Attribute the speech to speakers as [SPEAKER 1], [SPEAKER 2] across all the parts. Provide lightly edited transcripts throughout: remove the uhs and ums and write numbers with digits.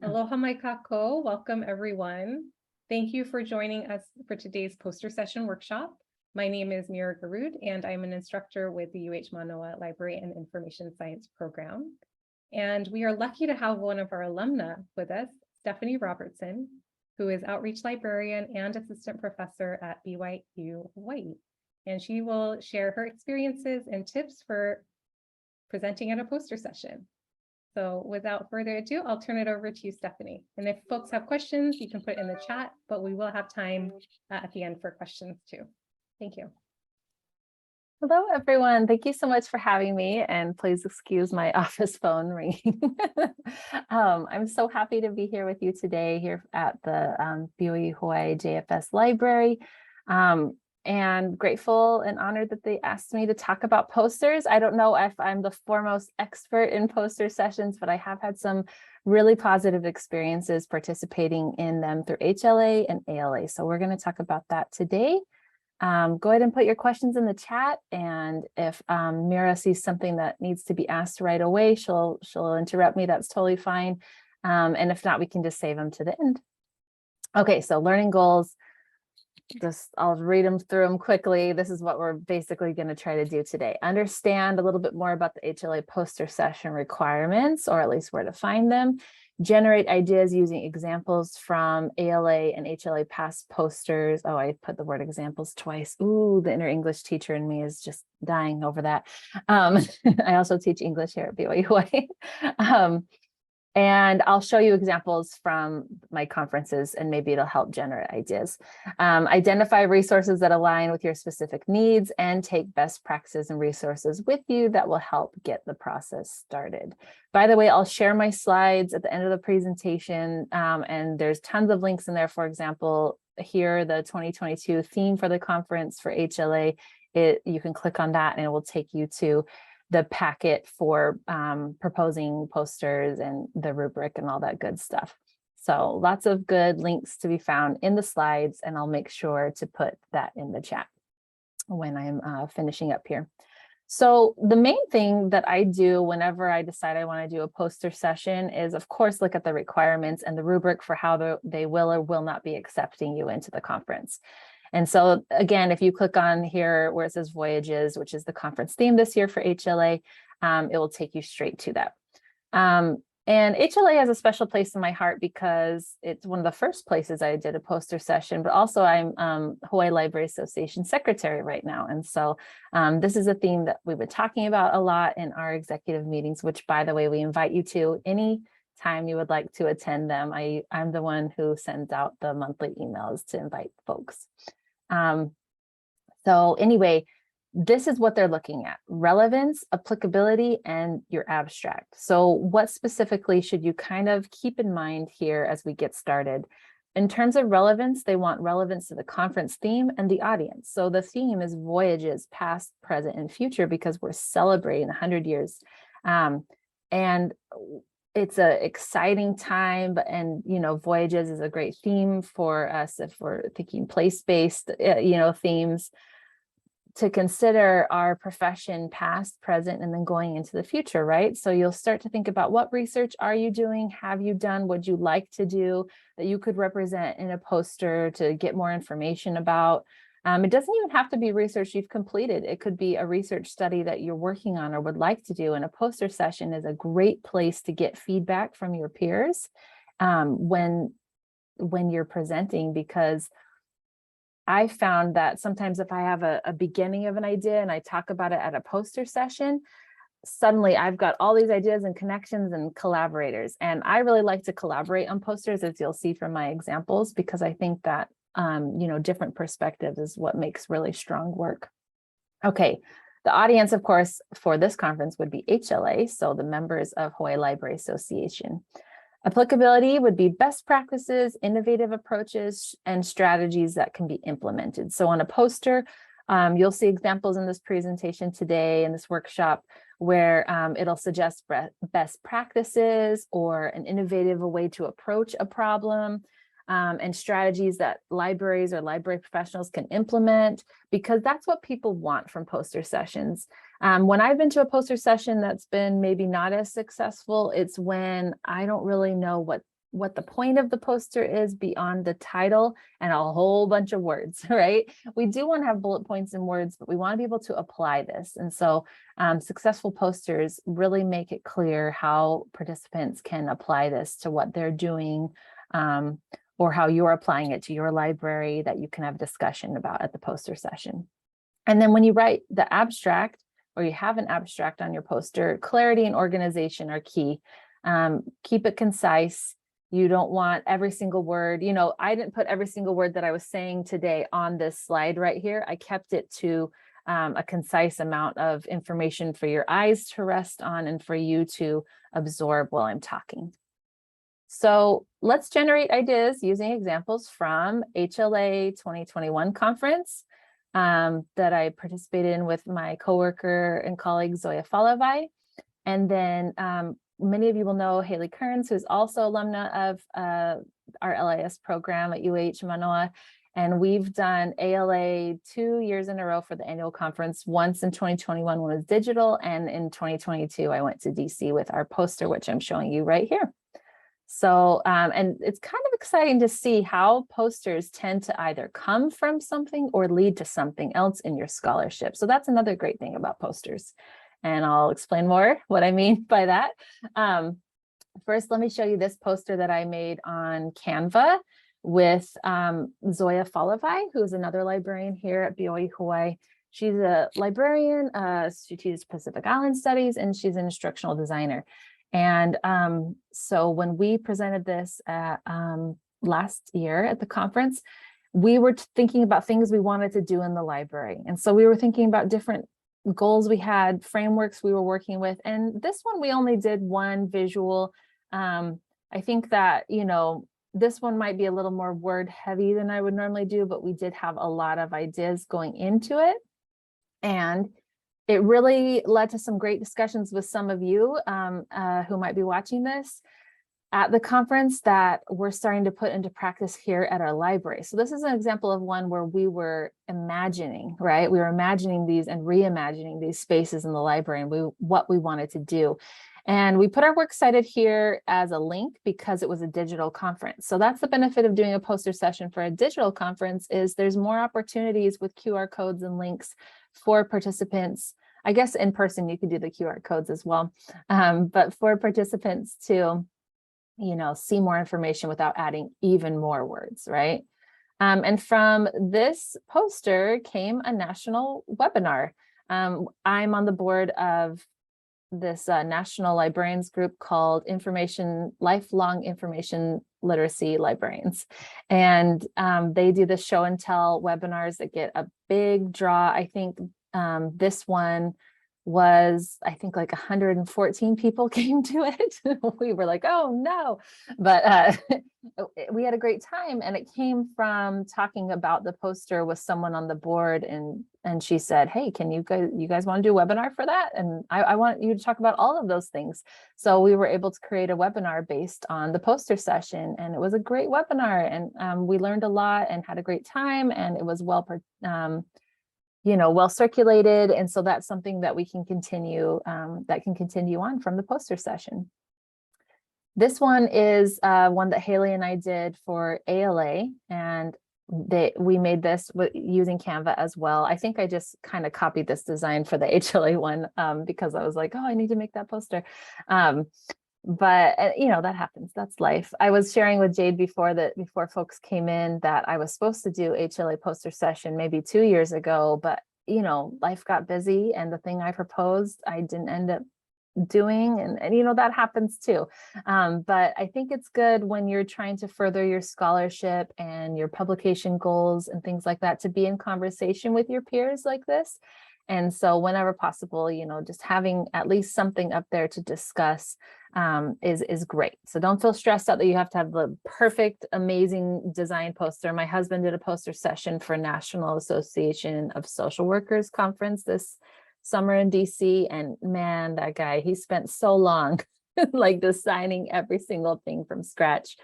[SPEAKER 1] Aloha mai kako. Welcome, everyone. Thank you for joining us for today's poster session workshop. My name is Mira Garud, and I'm an instructor with the UH Manoa Library and Information Science program. And we are lucky to have one of our alumna with us, Stephanie Robertson, who is outreach librarian and assistant professor at BYU Hawaii. And she will share her experiences and tips for presenting at a poster session. So without further ado, I'll turn it over to you, Stephanie. And if folks have questions, you can put in the chat, but we will have time at the end for questions too. Thank you.
[SPEAKER 2] Hello, everyone. Thank you so much for having me, and please excuse my office phone ringing. I'm so happy to be here with you today here at the BYU Hawaii JFS Library. And grateful and honored that they asked me to talk about posters. I don't know if I'm the foremost expert in poster sessions, but I have had some really positive experiences participating in them through HLA and ALA. So we're going to talk about that today. Go ahead and put your questions in the chat, and if Mira sees something that needs to be asked right away, she'll interrupt me. That's totally fine. And if not, we can just save them to the end. Okay, so learning goals. I'll read them through them quickly. This is what we're basically going to try to do today. Understand a little bit more about the HLA poster session requirements, or at least where to find them. Generate ideas using examples from ALA and HLA past posters. Oh, I put the word examples twice. Ooh, the inner English teacher in me is just dying over that. I also teach English here at BYUH. And I'll show you examples from my conferences, and maybe it'll help generate ideas. Identify resources that align with your specific needs, and take best practices and resources with you that will help get the process started. By the way, I'll share my slides at the end of the presentation, and there's tons of links in there. For example, here, the 2022 theme for the conference for HLA, you can click on that and it will take you to the packet for proposing posters and the rubric and all that good stuff. So lots of good links to be found in the slides, and I'll make sure to put that in the chat when I'm finishing up here. So the main thing that I do whenever I decide I want to do a poster session is, of course, look at the requirements and the rubric for how they will or will not be accepting you into the conference. And so again, if you click on here where it says Voyages, which is the conference theme this year for HLA, it will take you straight to that. And HLA has a special place in my heart because it's one of the first places I did a poster session, but also I'm Hawaii Library Association secretary right now. And so this is a theme that we've been talking about a lot in our executive meetings, which, by the way, we invite you to any time you would like to attend them. I'm the one who sends out the monthly emails to invite folks. So anyway, this is what they're looking at: relevance, applicability, and your abstract. So what specifically should you kind of keep in mind here as we get started? In terms of relevance, they want relevance to the conference theme and the audience. So the theme is Voyages, Past, Present, and Future, because we're celebrating 100 years. And it's an exciting time, and Voyages is a great theme for us if we're thinking place-based themes, to consider our profession past, present, and then going into the future, right? So you'll start to think about, what research are you doing? Have you done? Would you like to do that you could represent in a poster to get more information about? It doesn't even have to be research you've completed. It could be a research study that you're working on or would like to do. And a poster session is a great place to get feedback from your peers when you're presenting, because I found that sometimes if I have a beginning of an idea and I talk about it at a poster session, suddenly I've got all these ideas and connections and collaborators. And I really like to collaborate on posters, as you'll see from my examples, because I think that different perspectives is what makes really strong work. Okay, the audience, of course, for this conference would be HLA, so the members of Hawaii Library Association. Applicability would be best practices, innovative approaches, and strategies that can be implemented. So on a poster, you'll see examples in this presentation today, in this workshop, where it'll suggest best practices or an innovative way to approach a problem, and strategies that libraries or library professionals can implement, because that's what people want from poster sessions. When I've been to a poster session that's been maybe not as successful, it's when I don't really know what what the point of the poster is beyond the title and a whole bunch of words, right? We do want to have bullet points and words, but we want to be able to apply this. And so successful posters really make it clear how participants can apply this to what they're doing, or how you're applying it to your library that you can have discussion about at the poster session. And then when you write the abstract, or you have an abstract on your poster, clarity and organization are key. Keep it concise. You don't want every single word. You know, I didn't put every single word that I was saying today on this slide right here. I kept it to a concise amount of information for your eyes to rest on and for you to absorb while I'm talking. So let's generate ideas using examples from HLA 2021 conference that I participated in with my coworker and colleague Zoya Falavai. And then many of you will know Haley Kearns, who's also alumna of our LIS program at UH Manoa. And we've done ALA 2 years in a row for the annual conference, once in 2021 when it was digital, and in 2022, I went to DC with our poster, which I'm showing you right here. So, and it's kind of exciting to see how posters tend to either come from something or lead to something else in your scholarship. So that's another great thing about posters. And I'll explain more what I mean by that. First, let me show you this poster that I made on Canva with Zoya Falavai, who's another librarian here at BYU Hawaii. She's a librarian, she teaches Pacific Island Studies, and she's an instructional designer. And so when we presented this last year at the conference, we were thinking about things we wanted to do in the library. And so we were thinking about different goals we had, frameworks we were working with. And this one, we only did one visual. I think that, you know, this one might be a little more word heavy than I would normally do, but we did have a lot of ideas going into it. And it really led to some great discussions with some of you who might be watching this at the conference that we're starting to put into practice here at our library. So this is an example of one where we were imagining, right? We were imagining these and reimagining these spaces in the library and what we wanted to do. And we put our works cited here as a link because it was a digital conference. So that's the benefit of doing a poster session for a digital conference, is there's more opportunities with QR codes and links for participants. I guess in person you could do the QR codes as well, but for participants to, you know, see more information without adding even more words, right? And from this poster came a national webinar. I'm on the board of this national librarians group called Lifelong Information Literacy Librarians. And they do the show and tell webinars that get a big draw. I think this one was, I think, like 114 people came to it. We were like, oh no, but we had a great time. And it came from talking about the poster with someone on the board, and she said, hey, can you guys want to do a webinar for that? And I want you to talk about all of those things. So we were able to create a webinar based on the poster session, and it was a great webinar, and we learned a lot and had a great time, and it was well circulated. And so that's something that we can continue, on from the poster session. This one is one that Haley and I did for ALA, and we made this using Canva as well. I think I just kind of copied this design for the HLA one because I was like, oh, I need to make that poster. But that happens. That's life. I was sharing with Jade before folks came in that I was supposed to do HLA poster session maybe 2 years ago, but life got busy, and the thing I proposed I didn't end up doing, and that happens too. But I think it's good when you're trying to further your scholarship and your publication goals and things like that to be in conversation with your peers like this. And so whenever possible, just having at least something up there to discuss is great. So don't feel stressed out that you have to have the perfect, amazing design poster. My husband did a poster session for National Association of Social Workers conference this summer in DC. And man, that guy, he spent so long like designing every single thing from scratch.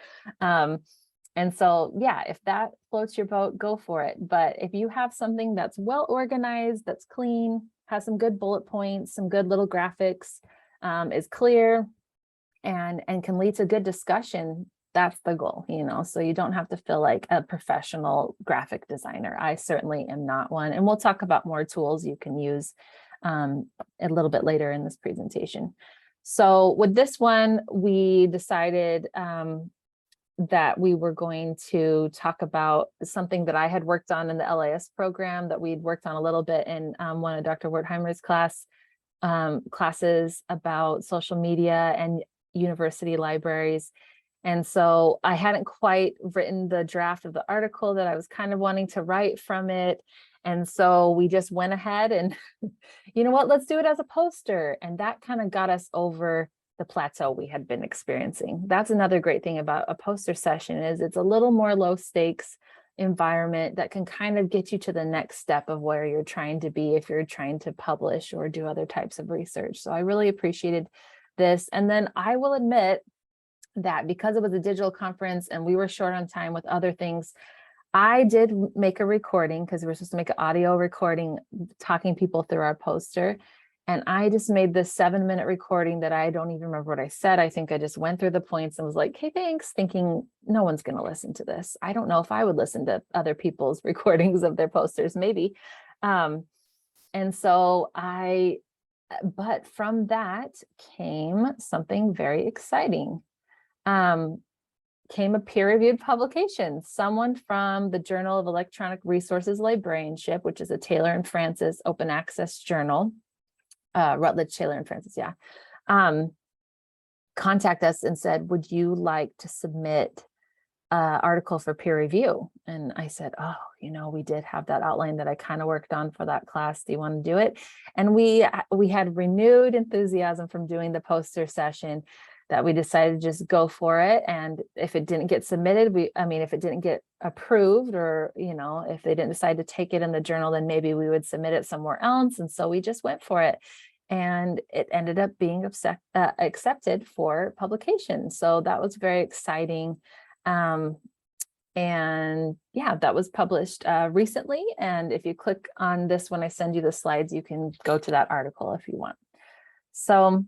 [SPEAKER 2] And so, yeah, if that floats your boat, go for it. But if you have something that's well organized, that's clean, has some good bullet points, some good little graphics, is clear, and can lead to good discussion, That's the goal, so you don't have to feel like a professional graphic designer. I certainly am not one. And we'll talk about more tools you can use a little bit later in this presentation. So with this one, we decided that we were going to talk about something that I had worked on in the LIS program that we'd worked on a little bit in one of Dr. Wertheimer's classes about social media and university libraries. And so I hadn't quite written the draft of the article that I was kind of wanting to write from it. And so we just went ahead and, you know what, let's do it as a poster. And that kind of got us over the plateau we had been experiencing. That's another great thing about a poster session is it's a little more low stakes environment that can kind of get you to the next step of where you're trying to be if you're trying to publish or do other types of research. So I really appreciated this. And then I will admit that because it was a digital conference and we were short on time with other things, I did make a recording because we were supposed to make an audio recording talking people through our poster. And I just made this 7-minute recording that I don't even remember what I said. I think I just went through the points and was like, hey, thanks, thinking no one's going to listen to this. I don't know if I would listen to other people's recordings of their posters, maybe. And so but from that came something very exciting. Came a peer-reviewed publication. Someone from the Journal of Electronic Resources Librarianship, which is a Taylor and Francis open access journal, Routledge, Taylor and Francis, contact us and said, would you like to submit an article for peer review? And I said, oh, we did have that outline that I kind of worked on for that class. Do you want to do it? And we had renewed enthusiasm from doing the poster session that we decided to just go for it. And if it didn't get submitted, if it didn't get approved or, if they didn't decide to take it in the journal, then maybe we would submit it somewhere else. And so we just went for it. And it ended up being accepted for publication. So that was very exciting. And yeah, that was published recently. And if you click on this, when I send you the slides, you can go to that article if you want. So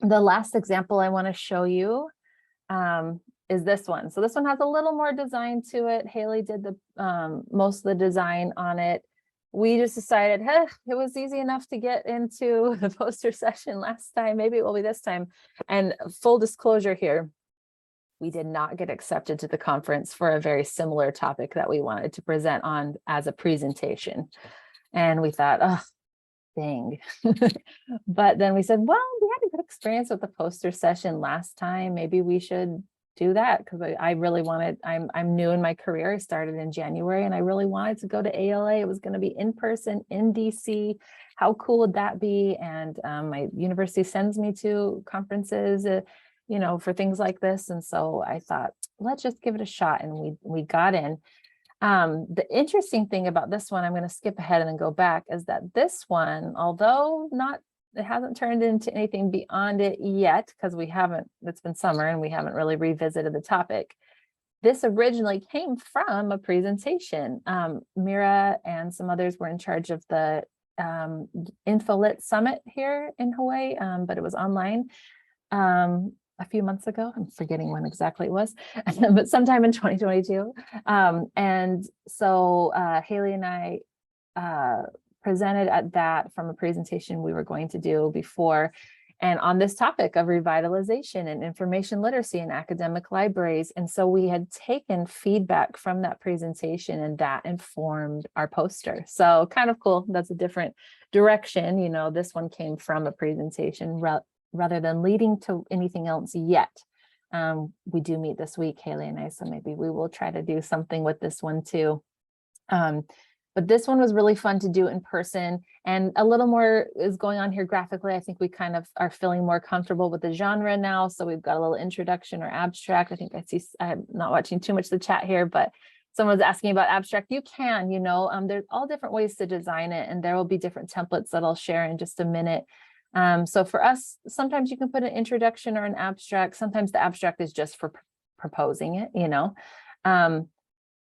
[SPEAKER 2] the last example I want to show you is this one. So this one has a little more design to it. Haley did the most of the design on it. We just decided, hey, it was easy enough to get into the poster session last time. Maybe it will be this time. And full disclosure here, we did not get accepted to the conference for a very similar topic that we wanted to present on as a presentation. And we thought, oh, dang. But then we said, well, we had a good experience with the poster session last time. Maybe we should do that because I really wanted, I'm new in my career. I started in January and I really wanted to go to ALA. It was going to be in person in DC. How cool would that be? And my university sends me to conferences, for things like this. And so I thought, let's just give it a shot. And we got in. The interesting thing about this one, I'm going to skip ahead and then go back, is that this one, although it hasn't turned into anything beyond it yet, because it's been summer and we haven't really revisited the topic. This originally came from a presentation. Mira and some others were in charge of the InfoLit Summit here in Hawaii, but it was online a few months ago. I'm forgetting when exactly it was, but sometime in 2022. And so Haley and I presented at that from a presentation we were going to do before, and on this topic of revitalization and information literacy in academic libraries. And so we had taken feedback from that presentation and that informed our poster. So kind of cool. That's a different direction. This one came from a presentation rather than leading to anything else yet. We do meet this week, Haley and I, so maybe we will try to do something with this one too. But this one was really fun to do in person, and a little more is going on here graphically. I think we kind of are feeling more comfortable with the genre now. So we've got a little introduction or abstract. I think I'm not watching too much of the chat here, but someone's asking about abstract. You can, there's all different ways to design it, and there will be different templates that I'll share in just a minute. So for us, sometimes you can put an introduction or an abstract. Sometimes the abstract is just for proposing it,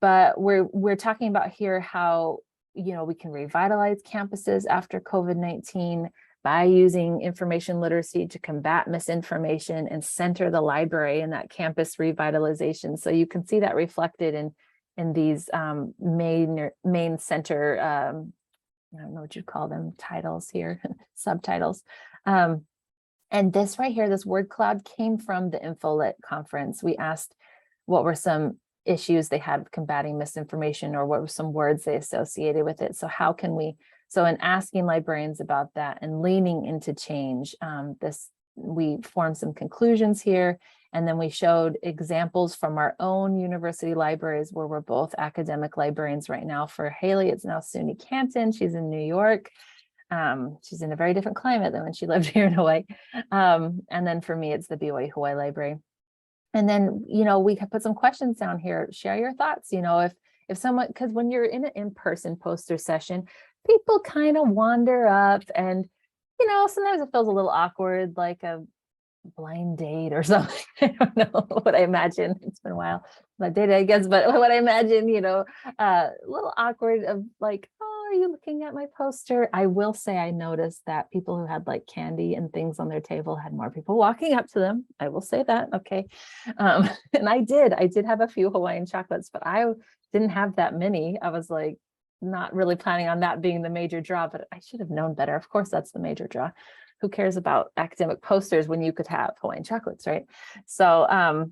[SPEAKER 2] but we're talking about here how, we can revitalize campuses after COVID-19. by using information literacy to combat misinformation and center the library in that campus revitalization. So you can see that reflected in these main center, I don't know what you'd call them, titles here, subtitles. And this right here, this word cloud came from the InfoLit conference. We asked what were some issues they had with combating misinformation, or what were some words they associated with it. So how can we, so in asking librarians about that and leaning into change, we formed some conclusions here. And then we showed examples from our own university libraries, where we're both academic librarians right now. For Haley, it's now SUNY Canton. She's in New York. She's in a very different climate than when she lived here in Hawaii. And then for me, it's the BYU Hawaii Library. And then, we have put some questions down here. Share your thoughts, if someone, because when you're in an in-person poster session, people kind of wander up and, sometimes it feels a little awkward, like a blind date or something. I don't know what I imagine. It's been a while, not dated, I guess, but what I imagine, a little awkward of like, oh, are you looking at my poster? I will say I noticed that people who had like candy and things on their table had more people walking up to them. I will say that. Okay. And I did have a few Hawaiian chocolates, but I didn't have that many. I was like, not really planning on that being the major draw, but I should have known better. Of course, that's the major draw. Who cares about academic posters when you could have Hawaiian chocolates, right? So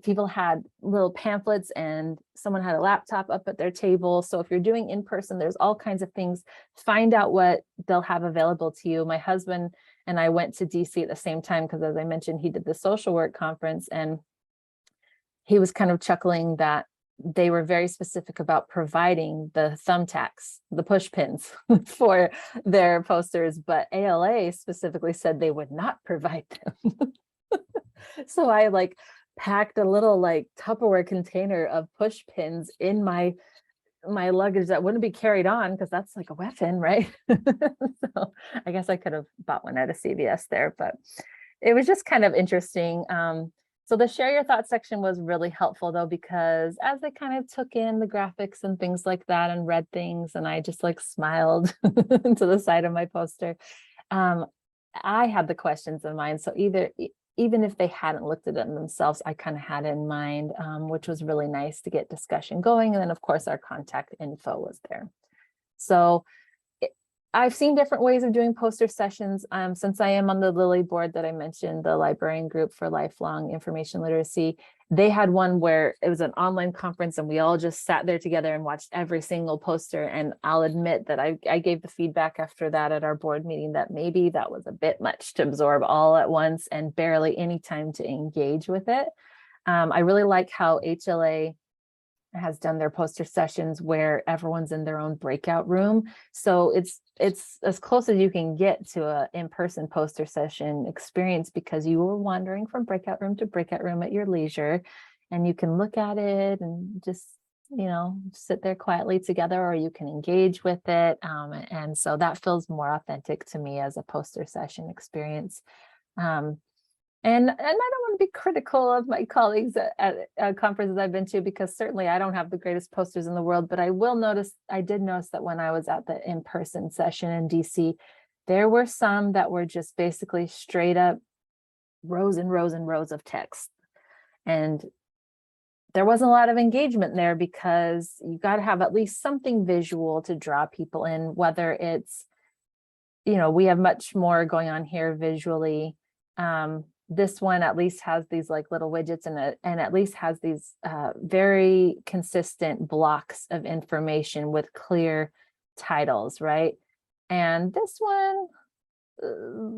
[SPEAKER 2] people had little pamphlets, and someone had a laptop up at their table. So if you're doing in person, there's all kinds of things. Find out what they'll have available to you. My husband and I went to DC at the same time because, as I mentioned, he did the social work conference, and he was kind of chuckling that they were very specific about providing the thumbtacks, the push pins for their posters, but ALA specifically said they would not provide them. So I like packed a little like Tupperware container of push pins in my luggage that wouldn't be carried on, because that's like a weapon, right? So I guess I could have bought one at a CVS there, but it was just kind of interesting. So the share your thoughts section was really helpful though, because as I kind of took in the graphics and things like that and read things, and I just like smiled to the side of my poster, I had the questions in mind. So even if they hadn't looked at it themselves, I kind of had it in mind, which was really nice to get discussion going. And then of course our contact info was there. So I've seen different ways of doing poster sessions. Since I am on the Lilly board that I mentioned, the Librarian Group for Lifelong Information Literacy, they had one where it was an online conference and we all just sat there together and watched every single poster. And I'll admit that I gave the feedback after that at our board meeting that maybe that was a bit much to absorb all at once and barely any time to engage with it. I really like how HLA has done their poster sessions where everyone's in their own breakout room. So it's as close as you can get to a in-person poster session experience, because you were wandering from breakout room to breakout room at your leisure, and you can look at it and just, sit there quietly together, or you can engage with it. And so that feels more authentic to me as a poster session experience. And I don't want to be critical of my colleagues at conferences I've been to, because certainly I don't have the greatest posters in the world, but I did notice that when I was at the in-person session in DC, there were some that were just basically straight up rows and rows and rows of text. And there wasn't a lot of engagement there, because you got to have at least something visual to draw people in, whether it's, we have much more going on here visually. This one at least has these like little widgets and at least has these very consistent blocks of information with clear titles, right? And this one,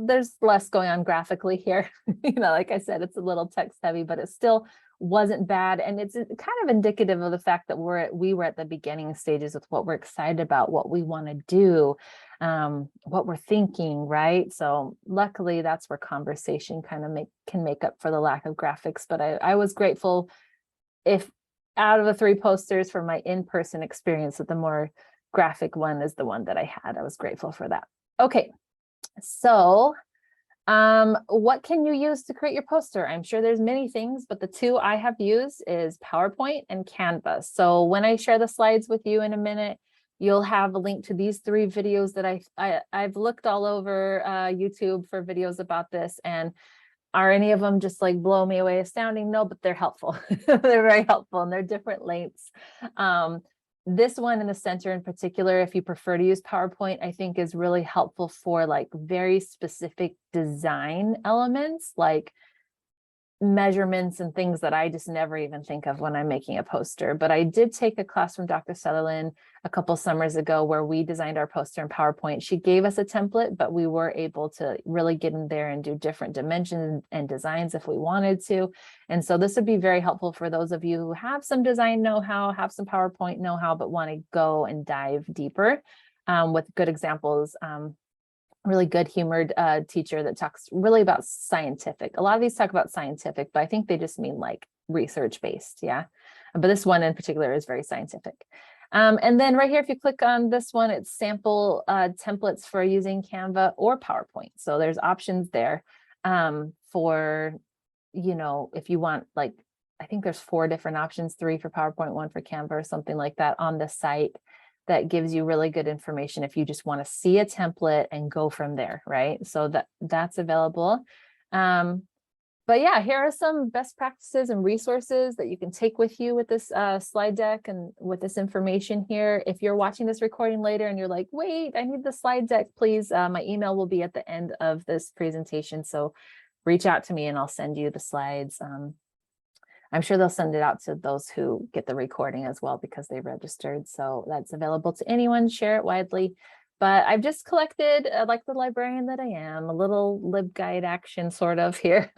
[SPEAKER 2] there's less going on graphically here. Like I said, it's a little text heavy, but it still wasn't bad. And it's kind of indicative of the fact that we were at the beginning stages with what we're excited about, what we want to do, what we're thinking, right? So luckily that's where conversation kind of can make up for the lack of graphics. But I was grateful if out of the 3 posters for my in-person experience, that the more graphic one is the one that I had. I was grateful for that. Okay, so what can you use to create your poster? I'm sure there's many things, but the 2 I have used is PowerPoint and Canva. So when I share the slides with you in a minute, You'll have a link to these 3 videos that I've looked all over YouTube for videos about this, and are any of them just like blow me away astounding? No, but they're helpful. They're very helpful, and they're different lengths. This one in the center in particular, if you prefer to use PowerPoint, I think is really helpful for like very specific design elements, like measurements and things that I just never even think of when I'm making a poster. But I did take a class from Dr. Sutherland a couple summers ago where we designed our poster in PowerPoint. She gave us a template, but we were able to really get in there and do different dimensions and designs if we wanted to. And so this would be very helpful for those of you who have some design know-how, have some PowerPoint know-how, but want to go and dive deeper with good examples. Really good humored teacher that talks really about scientific. A lot of these talk about scientific, but I think they just mean like research based. Yeah. But this one in particular is very scientific. And then right here, if you click on this one, it's sample templates for using Canva or PowerPoint. So there's options there for, you know, if you want, like, I think there's 4 different options, 3 for PowerPoint, 1 for Canva or something like that on the site. That gives you really good information if you just want to see a template and go from there, right? So that's available. But yeah, here are some best practices and resources that you can take with you with this slide deck and with this information here. If you're watching this recording later and you're like, wait, I need the slide deck, please. My email will be at the end of this presentation. So reach out to me and I'll send you the slides. I'm sure they'll send it out to those who get the recording as well because they registered. So that's available to anyone, share it widely. But I've just collected, like the librarian that I am, a little LibGuide action sort of here,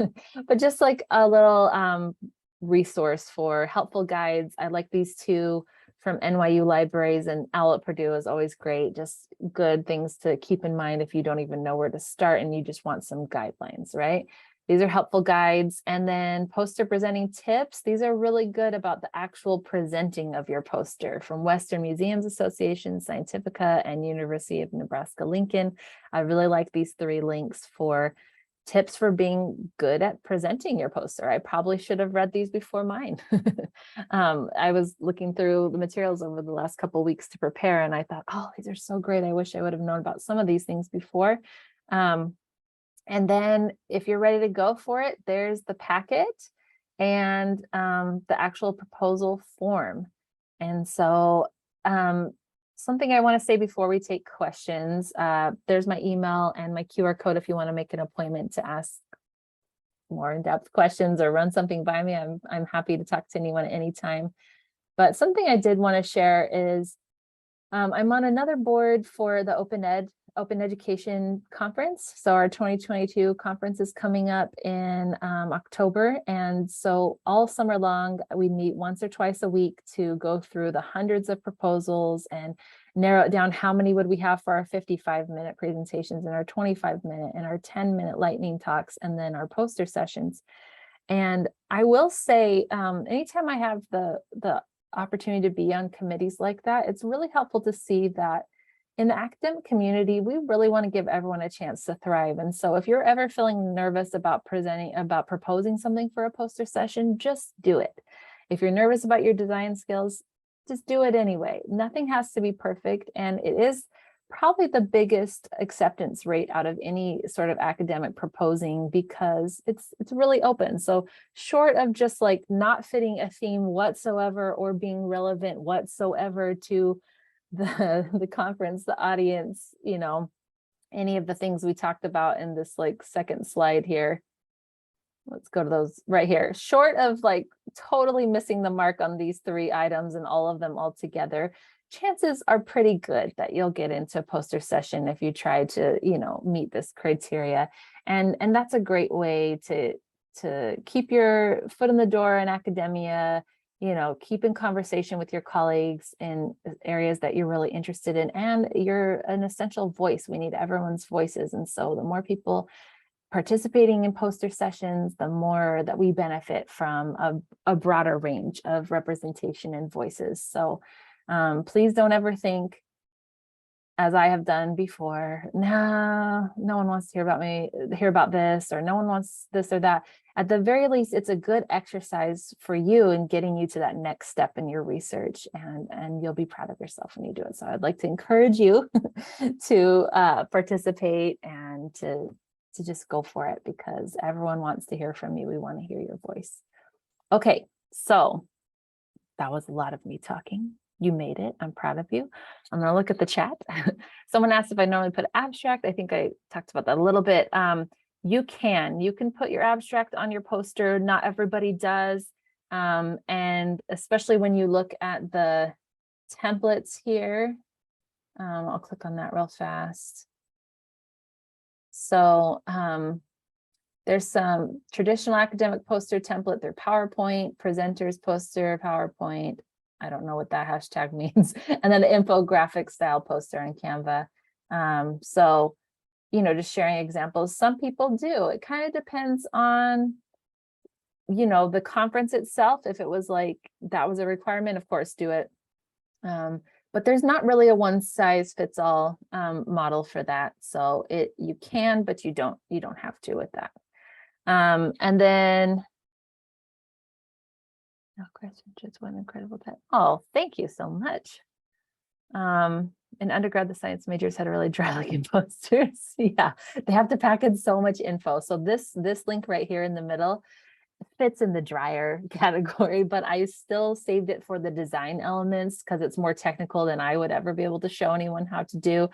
[SPEAKER 2] but just like a little resource for helpful guides. I like these 2 from NYU Libraries, and Owl at Purdue is always great. Just good things to keep in mind if you don't even know where to start and you just want some guidelines, right? These are helpful guides. And then poster presenting tips. These are really good about the actual presenting of your poster from Western Museums Association, Scientifica, and University of Nebraska-Lincoln. I really like these 3 links for tips for being good at presenting your poster. I probably should have read these before mine. I was looking through the materials over the last couple of weeks to prepare, and I thought, oh, these are so great. I wish I would have known about some of these things before. And then if you're ready to go for it, there's the packet and the actual proposal form. And so something I want to say before we take questions, there's my email and my QR code if you want to make an appointment to ask more in-depth questions or run something by me. I'm happy to talk to anyone at any time. But something I did want to share is I'm on another board for the Open Education Conference. So our 2022 conference is coming up in October. And so all summer long, we meet once or twice a week to go through the hundreds of proposals and narrow it down. How many would we have for our 55-minute presentations and our 25-minute and our 10-minute lightning talks, and then our poster sessions. And I will say, anytime I have the opportunity to be on committees like that, it's really helpful to see that in the academic community, we really want to give everyone a chance to thrive. And so if you're ever feeling nervous about proposing something for a poster session, just do it. If you're nervous about your design skills, just do it anyway. Nothing has to be perfect. And it is probably the biggest acceptance rate out of any sort of academic proposing because it's really open. So short of just like not fitting a theme whatsoever or being relevant whatsoever to the conference, the audience, you know, any of the things we talked about in this like second slide here. Let's go to those right here. Short of like totally missing the mark on these 3 items and all of them all together, chances are pretty good that you'll get into a poster session if you try to, you know, meet this criteria. And that's a great way to keep your foot in the door in academia, you know, keep in conversation with your colleagues in areas that you're really interested in, and you're an essential voice. We need everyone's voices. And so the more people participating in poster sessions, the more that we benefit from a broader range of representation and voices. So please don't ever think as I have done before, no one wants to hear about this, or no one wants this or that. At the very least, it's a good exercise for you in getting you to that next step in your research, and you'll be proud of yourself when you do it. So I'd like to encourage you to participate and to just go for it, because everyone wants to hear from you. We want to hear your voice. Okay, so that was a lot of me talking. You made it. I'm proud of you. I'm going to look at the chat. Someone asked if I normally put abstract. I think I talked about that a little bit. You can put your abstract on your poster. Not everybody does. And especially when you look at the templates here, I'll click on that real fast. So there's some traditional academic poster template, their PowerPoint, presenters poster, PowerPoint. I don't know what that hashtag means. And then the infographic style poster on Canva. So, just sharing examples. Some people do. It kind of depends on, the conference itself. If it was like that was a requirement, of course, do it. But there's not really a one size fits all model for that. So you can, but you don't have to with that. And then, no question, just one incredible time. Oh, thank you so much. In undergrad, the science majors had a really dry looking posters. Yeah, they have to pack in so much info. So this link right here in the middle fits in the drier category, but I still saved it for the design elements because it's more technical than I would ever be able to show anyone how to do.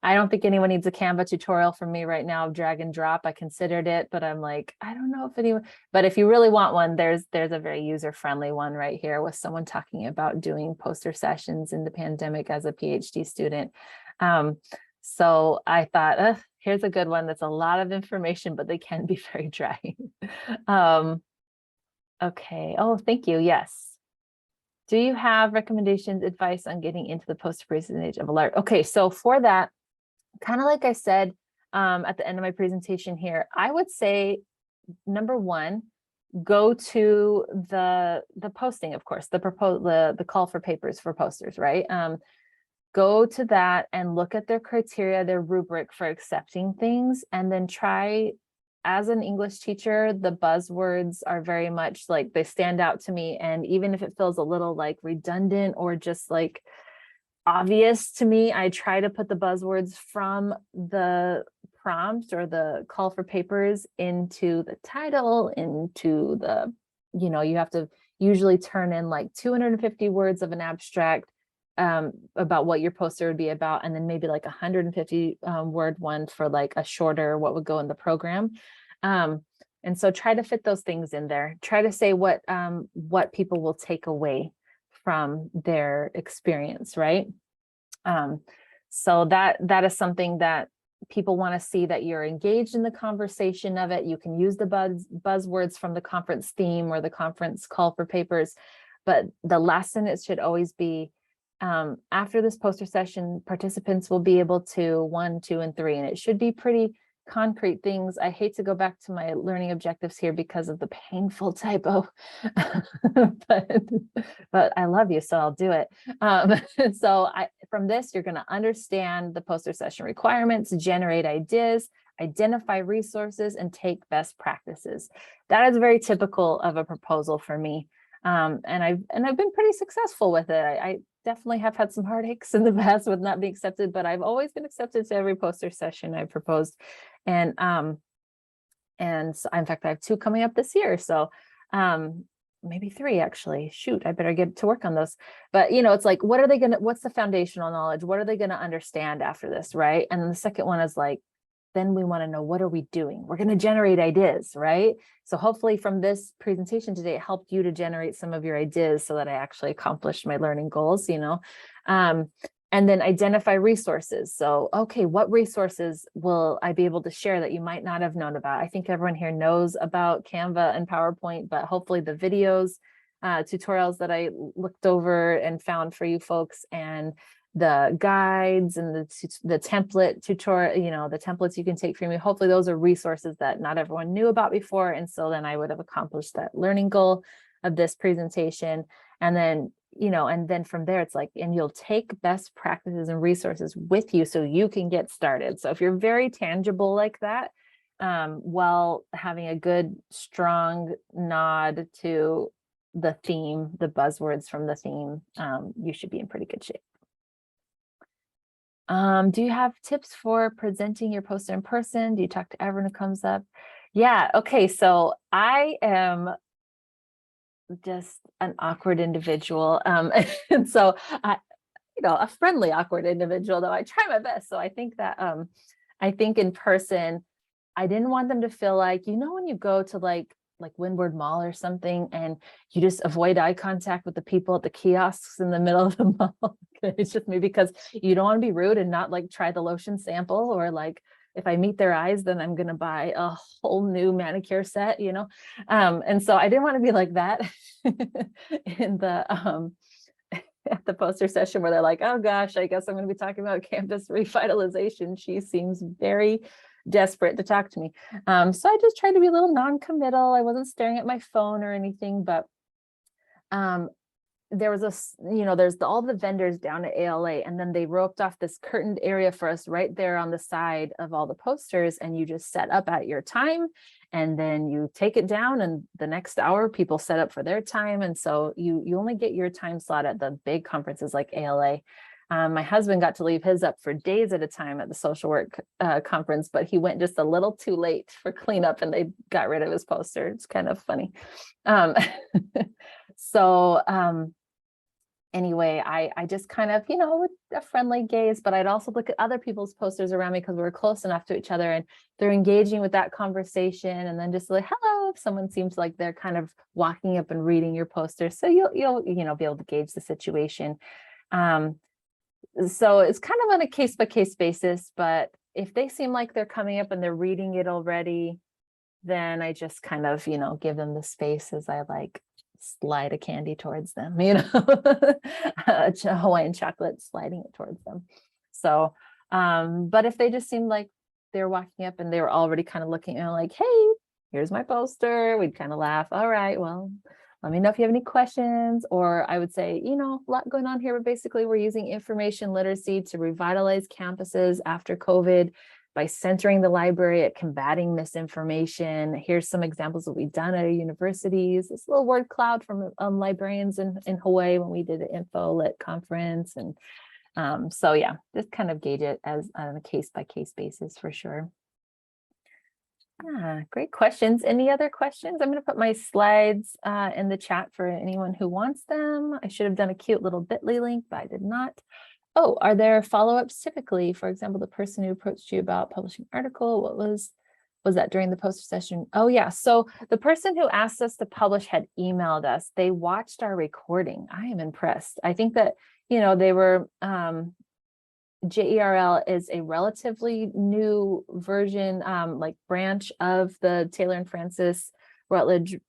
[SPEAKER 2] I don't think anyone needs a Canva tutorial from me right now, drag and drop. I considered it, but I'm like, I don't know if anyone, but if you really want one, there's a very user-friendly one right here with someone talking about doing poster sessions in the pandemic as a PhD student. So I thought, here's a good one. That's a lot of information, but they can be very dry. Okay. Oh, thank you. Yes. Do you have recommendations, advice on getting into the poster presentation of a large? Okay, so for that, kind of like I said at the end of my presentation here, I would say, number one, go to the posting, of course, the call for papers for posters, right? Go to that and look at their criteria, their rubric for accepting things, and then try. As an English teacher, the buzzwords are very much like they stand out to me. And even if it feels a little like redundant or just like obvious to me, I try to put the buzzwords from the prompt or the call for papers into the title, into the, you have to usually turn in like 250 words of an abstract about what your poster would be about, and then maybe like 150 word one for like a shorter, what would go in the program. And so try to fit those things in there. Try to say what people will take away from their experience, right? So that is something that people want to see, that you're engaged in the conversation of it. You can use the buzzwords from the conference theme or the conference call for papers, but the last sentence should always be, after this poster session, participants will be able to 1, 2, and 3, and it should be pretty concrete things. I hate to go back to my learning objectives here because of the painful typo, but I love you, so I'll do it. So from this, you're going to understand the poster session requirements, generate ideas, identify resources, and take best practices. That is very typical of a proposal for me. And I've been pretty successful with it. I definitely have had some heartaches in the past with not being accepted, but I've always been accepted to every poster session I proposed. And so, in fact, I have 2 coming up this year. So maybe 3 actually. Shoot, I better get to work on those. But it's like, what's the foundational knowledge? What are they gonna understand after this, right? And then the second one is like, then we want to know, what are we doing? We're going to generate ideas, right? So hopefully from this presentation today, it helped you to generate some of your ideas so that I actually accomplished my learning goals, and then identify resources. So, okay, what resources will I be able to share that you might not have known about? I think everyone here knows about Canva and PowerPoint, but hopefully the videos, tutorials that I looked over and found for you folks, and the guides and the template tutorial, the templates you can take from me. Hopefully those are resources that not everyone knew about before. And so then I would have accomplished that learning goal of this presentation. And then and then from there it's like, and you'll take best practices and resources with you so you can get started. So if you're very tangible like that, while having a good, strong nod to the theme, the buzzwords from the theme, you should be in pretty good shape. Do you have tips for presenting your poster in person? Do you talk to everyone who comes up? Yeah, okay, so I am just an awkward individual. And so a friendly awkward individual, though I try my best. So I think that I think in person, I didn't want them to feel like, when you go to like Windward Mall or something and you just avoid eye contact with the people at the kiosks in the middle of the mall. It's just me, because you don't want to be rude and not like try the lotion sample, or like if I meet their eyes, then I'm gonna buy a whole new manicure set, and so I didn't want to be like that in the at the poster session where they're like, oh gosh, I guess I'm going to be talking about campus revitalization. She seems very desperate to talk to me. So I just tried to be a little non-committal. I wasn't staring at my phone or anything, but there was there's all the vendors down at ALA, and then they roped off this curtained area for us right there on the side of all the posters, and you just set up at your time, and then you take it down, and the next hour people set up for their time. And so you only get your time slot at the big conferences like ALA. My husband got to leave his up for days at a time at the social work conference, but he went just a little too late for cleanup and they got rid of his poster. It's kind of funny. Anyway, I just kind of, with a friendly gaze, but I'd also look at other people's posters around me because we were close enough to each other and they're engaging with that conversation, and then just like, hello, if someone seems like they're kind of walking up and reading your poster. So you'll be able to gauge the situation. So it's kind of on a case-by-case basis, but if they seem like they're coming up and they're reading it already, then I just kind of, give them the space as I like slide a candy towards them, a Hawaiian chocolate, sliding it towards them. So, but if they just seemed like they're walking up and they were already kind of looking and like, hey, here's my poster, we'd kind of laugh. All right, well, let me know if you have any questions. Or I would say, a lot going on here, but basically we're using information literacy to revitalize campuses after COVID by centering the library at combating misinformation. Here's some examples of what we've done at our universities. This little word cloud from librarians in Hawaii when we did the HLA Conference. And so yeah, just kind of gauge it as on a case-by-case basis for sure. Great questions. Any other questions? I'm going to put my slides in the chat for anyone who wants them. I should have done a cute little bit.ly link, but I did not. Oh, are there follow-ups typically? For example, the person who approached you about publishing an article, what was that during the poster session? Oh yeah, so the person who asked us to publish had emailed us. They watched our recording. I am impressed. I think that, they were, JERL is a relatively new version, like branch of the Taylor and Francis Routledge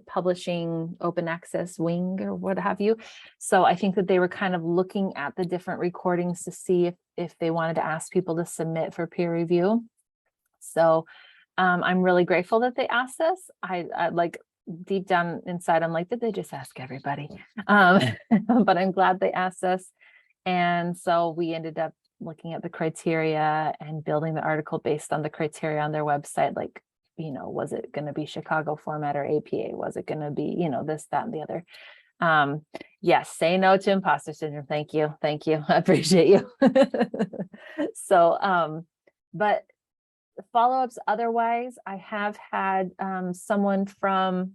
[SPEAKER 2] publishing open access wing or what have you. So I think that they were kind of looking at the different recordings to see if they wanted to ask people to submit for peer review. So I'm really grateful that they asked us. I like deep down inside, I'm like, did they just ask everybody? But I'm glad they asked us. And so we ended up looking at the criteria and building the article based on the criteria on their website. Like, was it going to be Chicago format or APA? Was it going to be, this, that, and the other? Yes, say no to imposter syndrome. Thank you. Thank you. I appreciate you. So, but follow-ups otherwise, I have had someone from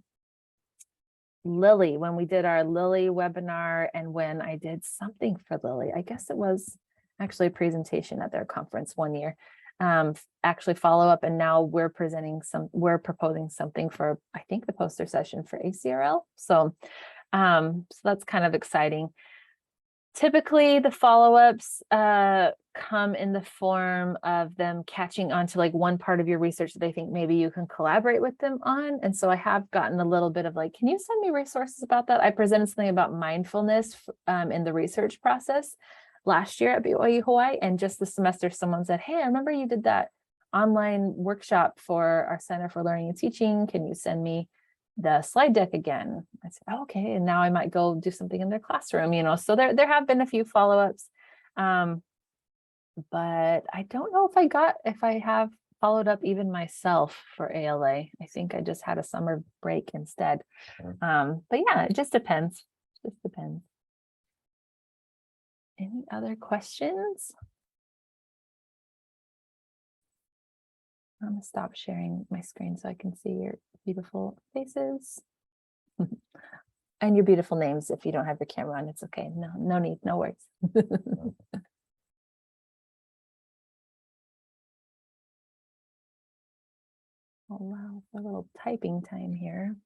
[SPEAKER 2] Lily when we did our Lily webinar, and when I did something for Lily, I guess it was actually a presentation at their conference one year, actually follow up. And now we're proposing something for, I think, the poster session for ACRL. So that's kind of exciting. Typically the follow-ups come in the form of them catching on to like one part of your research that they think maybe you can collaborate with them on. And so I have gotten a little bit of like, can you send me resources about that? I presented something about mindfulness in the research process last year at BYU Hawaii, and just this semester someone said, hey, I remember you did that online workshop for our Center for Learning and Teaching. Can you send me the slide deck again. I said, oh, okay, and now I might go do something in their classroom, you know. So there have been a few follow-ups, but I don't know if I have followed up even myself for ALA. I think I just had a summer break instead. But yeah, it just depends. Just depends. Any other questions? I'm gonna stop sharing my screen so I can see your beautiful faces. And your beautiful names. If you don't have your camera on, it's okay. No need, no worries. Allow for a little typing time here.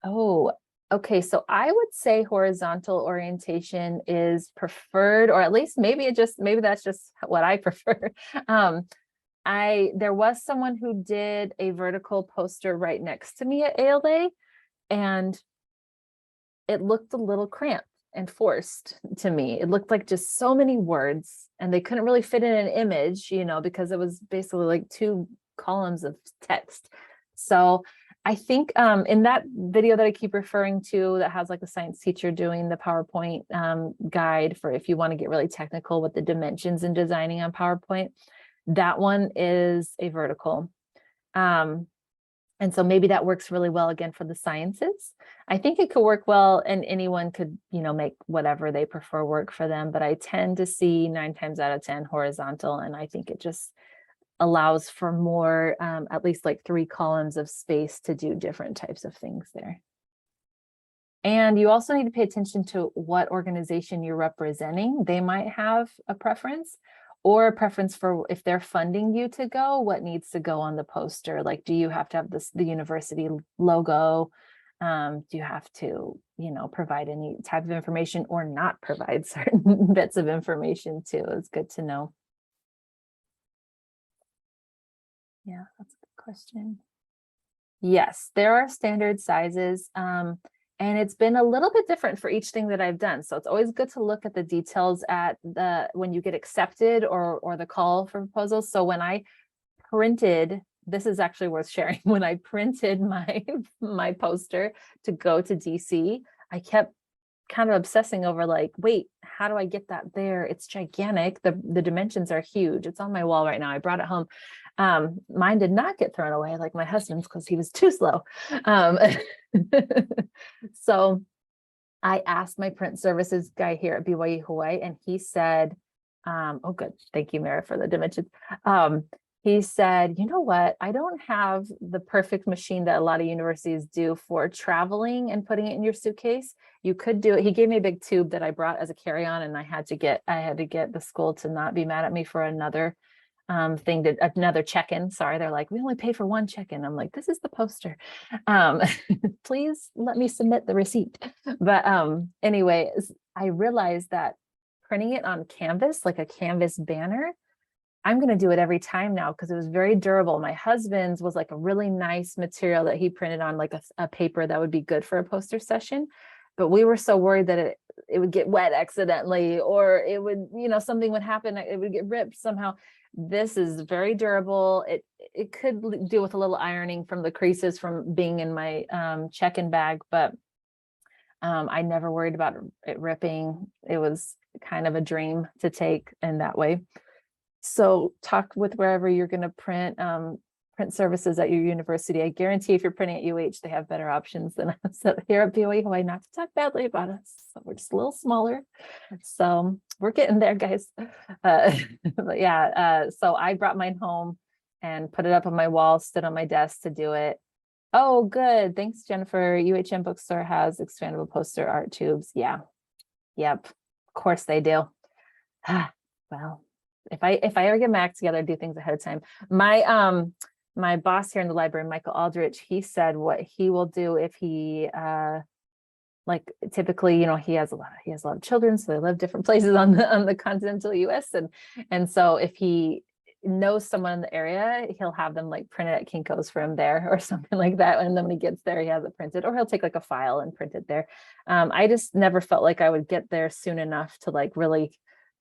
[SPEAKER 2] Oh, okay. So I would say horizontal orientation is preferred, or at least maybe that's just what I prefer. There was someone who did a vertical poster right next to me at ALA, and it looked a little cramped and forced to me. It looked like just so many words, and they couldn't really fit in an image, you know, because it was basically like 2 columns of text. So I think in that video that I keep referring to that has like a science teacher doing the PowerPoint guide for if you want to get really technical with the dimensions and designing on PowerPoint, that one is a vertical. And so maybe that works really well again for the sciences. I think it could work well, and anyone could, you know, make whatever they prefer work for them. But I tend to see 9 times out of 10 horizontal, and I think it just allows for more, at least like 3 columns of space to do different types of things there. And you also need to pay attention to what organization you're representing. They might have a preference, or a preference for if they're funding you to go, what needs to go on the poster. Like, do you have to have the university logo? Do you have to, you know, provide any type of information or not provide certain bits of information too? It's good to know. Yeah, that's a good question. Yes, there are standard sizes. And it's been a little bit different for each thing that I've done. So it's always good to look at the details at when you get accepted or the call for proposals. So when I printed, this is actually worth sharing. When I printed my poster to go to DC, I kept kind of obsessing over like, wait, how do I get that there? It's gigantic. The dimensions are huge. It's on my wall right now. I brought it home. Mine did not get thrown away like my husband's because he was too slow. So I asked my print services guy here at BYU Hawaii, and he said, oh, good. Thank you, Mara, for the dimensions. He said, you know what? I don't have the perfect machine that a lot of universities do for traveling and putting it in your suitcase. You could do it. He gave me a big tube that I brought as a carry-on, and I had to get the school to not be mad at me for another another check-in. Sorry, they're like, we only pay for 1 check-in. I'm like, this is the poster. Please let me submit the receipt. But anyway, I realized that printing it on canvas, like a canvas banner, I'm going to do it every time now because it was very durable. My husband's was like a really nice material that he printed on, like a paper that would be good for a poster session. But we were so worried that it would get wet accidentally, or it would, you know, something would happen. It would get ripped somehow. This is very durable. It could deal with a little ironing from the creases from being in my check-in bag, but I never worried about it ripping. It was kind of a dream to take in that way. So talk with wherever you're going to print services at your university. I guarantee if you're printing at UH, they have better options than us. So here at BYU Hawaii, not to talk badly about us, so we're just a little smaller. So we're getting there, guys. But yeah, so I brought mine home and put it up on my wall, stood on my desk to do it. Oh, good. Thanks, Jennifer. UHM Bookstore has expandable poster art tubes. Yeah. Yep. Of course they do. Well, if I ever get my act together, I do things ahead of time. My boss here in the library, Michael Aldrich, he said what he will do if he like typically, you know, he has a lot of children, so they live different places on the continental US. And so if he knows someone in the area, he'll have them like print it at Kinko's for him there or something like that. And then when he gets there, he has it printed, or he'll take like a file and print it there. I just never felt like I would get there soon enough to like really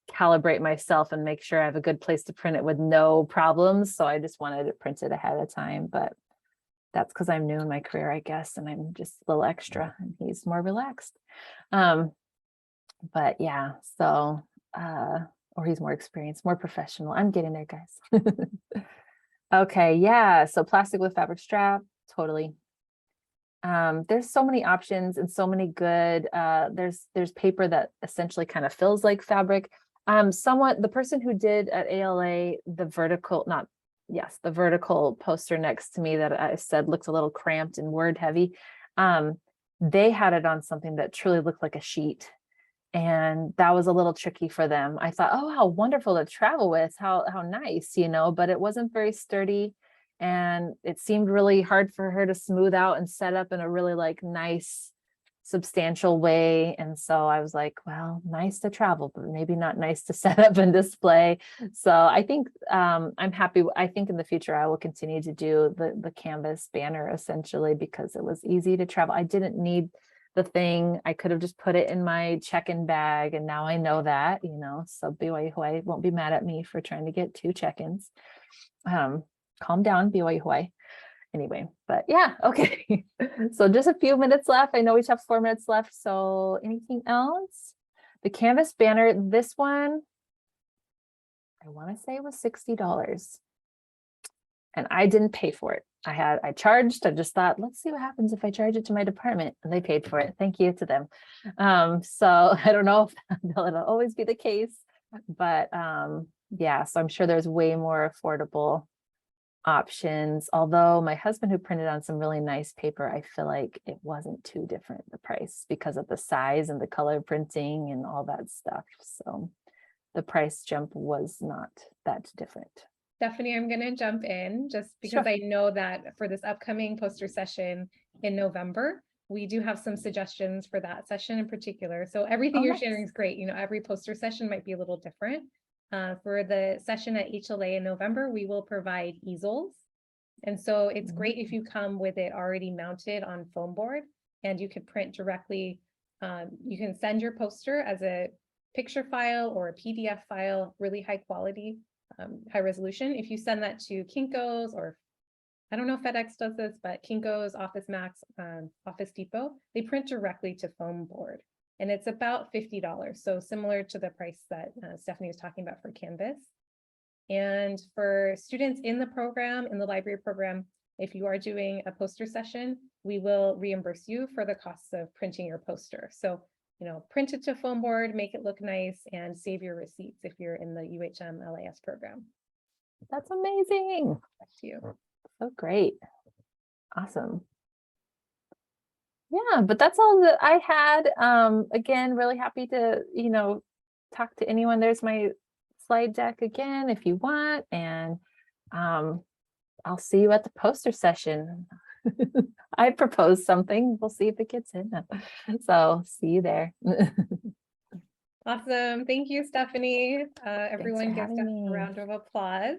[SPEAKER 2] calibrate myself and make sure I have a good place to print it with no problems. So I just wanted it printed ahead of time, but that's because I'm new in my career, I guess, and I'm just a little extra and he's more relaxed. But yeah, so, or he's more experienced, more professional. I'm getting there, guys. Okay, yeah, so plastic with fabric strap, totally. There's so many options and so many good, there's paper that essentially kind of feels like fabric. The person who did at ALA, the vertical poster next to me that I said looked a little cramped and word heavy. They had it on something that truly looked like a sheet. And that was a little tricky for them. I thought, oh, how wonderful to travel with, how nice, but it wasn't very sturdy. And it seemed really hard for her to smooth out and set up in a really like nice, substantial way. And so I was like, well, nice to travel, but maybe not nice to set up and display. So I think I'm happy. I think in the future, I will continue to do the canvas banner essentially, because it was easy to travel. I didn't need the thing. I could have just put it in my check-in bag. And now I know that, so BYU Hawaii won't be mad at me for trying to get 2 check-ins. Calm down, BYU Hawaii. Anyway, but yeah, okay. So just a few minutes left. I know we have 4 minutes left. So anything else? The canvas banner, this one, I want to say it was $60. And I didn't pay for it. I charged, I just thought, let's see what happens if I charge it to my department, and they paid for it. Thank you to them. So I don't know if that'll always be the case, but yeah, so I'm sure there's way more affordable options. Although my husband, who printed on some really nice paper, I feel like it wasn't too different, the price, because of the size and the color printing and all that stuff. So the price jump was not that different.
[SPEAKER 1] Stephanie, I'm going to jump in just because
[SPEAKER 2] Sure.
[SPEAKER 1] I know that for this upcoming poster session in November, we do have some suggestions for that session in particular. So everything you're sharing is great. Every poster session might be a little different. For the session at HLA in November, we will provide easels. And so it's great if you come with it already mounted on foam board, and you could print directly. You can send your poster as a picture file or a PDF file, really high quality, high resolution. If you send that to Kinko's, or I don't know if FedEx does this, but Kinko's, Office Max, Office Depot, they print directly to foam board, and it's about $50. So similar to the price that Stephanie was talking about for Canvas. And for students in the program, in the library program, if you are doing a poster session, we will reimburse you for the costs of printing your poster. So print it to foam board, make it look nice, and save your receipts if you're in the UHM LAS program.
[SPEAKER 2] That's amazing.
[SPEAKER 1] Back to you.
[SPEAKER 2] So great. Awesome. Yeah, but that's all that I had. Again, really happy to, talk to anyone. There's my slide deck again, if you want. And I'll see you at the poster session. I proposed something. We'll see if it gets in. So see you there.
[SPEAKER 1] Awesome. Thank you, Stephanie. Everyone gives
[SPEAKER 2] having
[SPEAKER 1] a
[SPEAKER 2] me.
[SPEAKER 1] round of applause.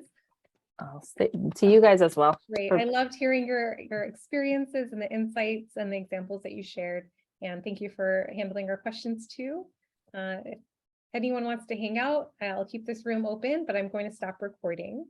[SPEAKER 2] I'll stay to you guys as well.
[SPEAKER 1] Great. I loved hearing your experiences and the insights and the examples that you shared. And thank you for handling our questions too. If anyone wants to hang out, I'll keep this room open, but I'm going to stop recording.